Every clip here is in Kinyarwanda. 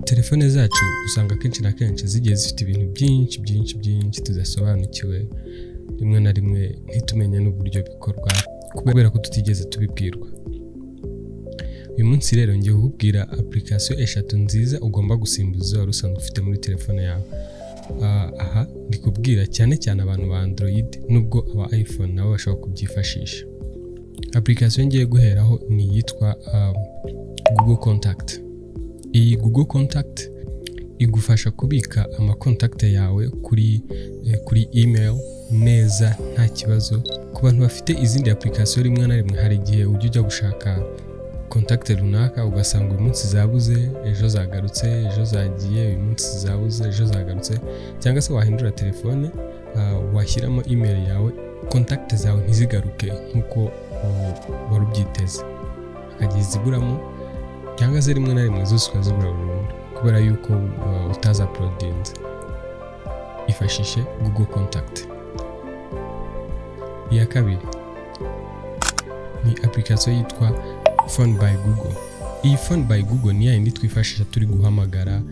Telefone zacu usanga kenshi na kenshi zigiye zifite ibintu byinshi tudasobanukiwe, rimwe na rimwe ntitumenye n'uburyo bikorwa kubera ko tutigeze tubibwirwa. Uyu munsi rero ngiye kukubwira application 3 nziza ugomba gusimbuza wari usanzwe ufite muri telefone yawe. Aha ndikubwira cyane abantu ba Android nubwo aba iPhone nabo bashobora kubyifashisha. Application ngiye guheraho ni yitwa Google Contact. Iyi Google Contact igufasha kubika amakontakte yawe kuri email neza nta kibazo. Ku bantu bafite izindi application rimwe na rimwe hari igihe ujya gushaka kontakte runaka ugasanga uyu munsi zabuze, ejo zagarutse, ejo zagiye, uyu munsi zabuze, ejo zagarutse, cyangwa se wahindura telefone washyiramo email yawe, kontakte zawe ntizigaruke nkuko wari ubyiteze, akagiye ziburamo cyangwa se rimwe na rimwe zose ukazibura burundu kubera yuko utaza uploadinze. Ifashishe Google Contact. Iya kabiri ni application yitwa Phone by Google. Iyi Phone by Google ni yindi twifashisha turi guhamagara.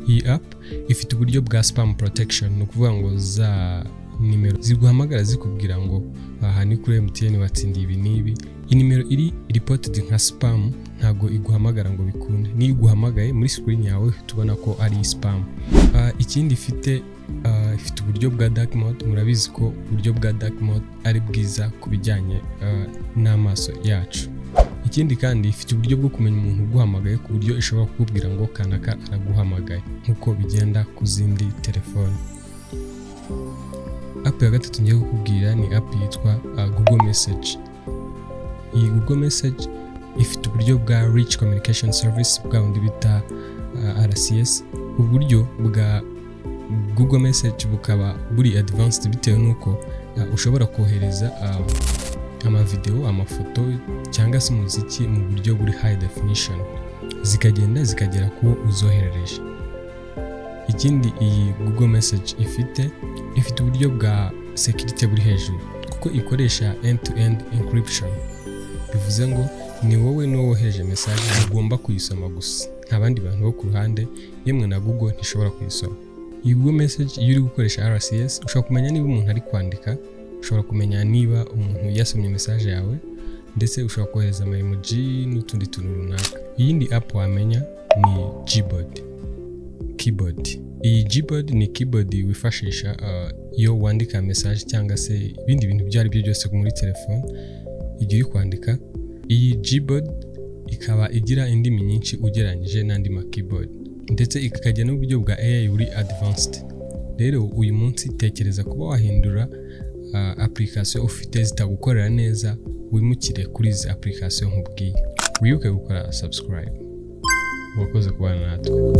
Iyi app ifite uburyo bwa spam protection, no kuvuga ngo za nimero ziguhamagara zikubwira ngo aha ni kuri MTN watsindiye ibi nibi. Inimero iri reported nka spam ntago iguhamagara ngo bikunde, ni iguhamagaye muri screen yawe tubona ko ari spam. Ikindi ifite uburyo bwa dark mode. Murabizi ko uburyo bwa dark mode ari bwiza kubijyanye n'amaso yacu. Ikindi kandi ifite uburyo bwo kumenya umuntu uguhamagaye ku buryo ishobora kukubwira ngo kanaka araguhamagaye nkuko bigenda ku zindi telefone. App ya gatatu ngiye kukubwira ni app yitwa Google Message. Iyi Google Message ifite uburyo bwa Rich Communication Service bwa bundi bita RCS. Uburyo bwa Google Message bukaba buri advanced bitewe nuko ushobora kohereza amavideo, amafoto cyangwa se umuziki mu buryo buri high definition, zikagera ku uzoherereje. Ikindi iyi Google Message ifite uburyo bwa security buri hejuru kuko ikoresha end-to-end encryption. Bivuze ngo ni wowe n'uwohereje message ugomba kuyisoma gusa, nta bandi bantu bo ku ruhande, yemwe na Google ntishobora kuyisoma. Iyi Google Message iyo uri gukoresha RCS ushobora kumenya niba umuntu ari kwandika, ushobora kumenya niba umuntu yasomye message yawe, ndetse ushobora kohereza ama emoji n'utundi tuntu runaka. Iyindi app wamenya ni Gboard. Keyboard. Iyi Gboard ni keyboard wifashisha iyo wandika message cyangwa se ibindi bintu byari byo byose muri telefone igiye kwandika. Iyi Gboard ikaba igira indimi nyinshi ugereranyije n'andi ma keyboard, ndetse ikajya n'uburyo bwa AI buri advanced. Rero uyu munsi tekereza kuba wahindura application ufite zitagukorera neza, wimukire kuri izi application nkubwiye. Wibuke gukora subscribe. Wakoze kubana natwe.